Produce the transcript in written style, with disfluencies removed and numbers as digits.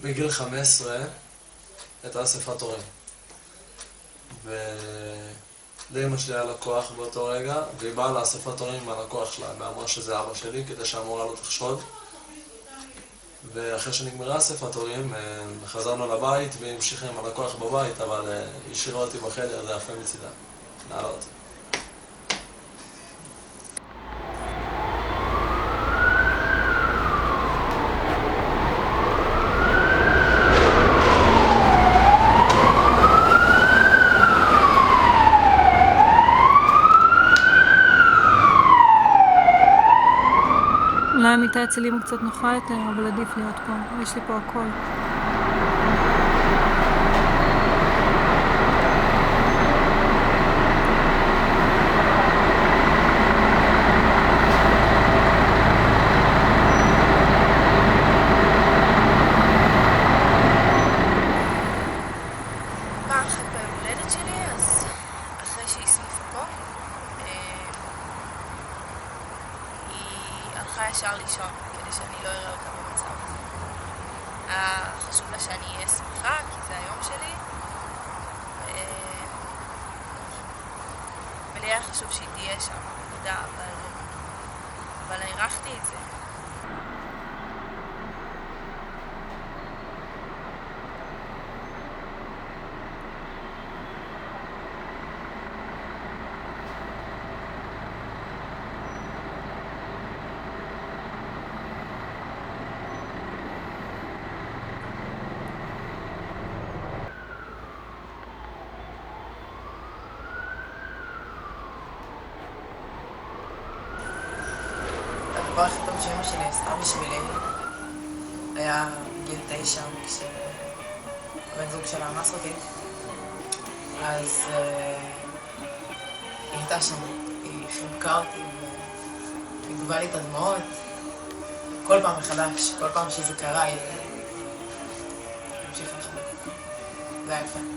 בגיל 15 הייתה אספת הורים. לאמא שלי היה לקוח באותו רגע, והיא באה לאספת הורים עם הלקוח שלה, ואמרה שזה אבא שלי, כדי שהמורה לא תחשוד. ואחרי שנגמרה אספת הורים, חזרנו לבית והיא המשיכה עם הלקוח בבית, אבל היא השאירה אותי בחדר, זה יפה מצידה. נעלה אותי. אולי המיטה אצלי קצת נוחה יותר, אבל עדיף להיות פה. יש לי פה הכל. פעם אחת ביום הולדת שלי, אז אחרי שהיא הסניפה פה, היא הלכה ישר לישון, כדי שאני לא אראה אותה במצב הזה. היה חשוב לה שאני אהיה שמחה, כי זה היום שלי, ולי היה חשוב שהיא תהיה שם, תודה, אבל הערכתי את זה. הדבר הכי טוב שאמא שלי עשתה בשבילי היה גיל 9, כשבן זוג שלה אנס אותי. אז היא הייתה שם, היא חיבקה אותי והגבה לי את הדמעות. כל פעם מחדש, כל פעם שזה קרה, היא המשיכה לחבק. זה היה יפה.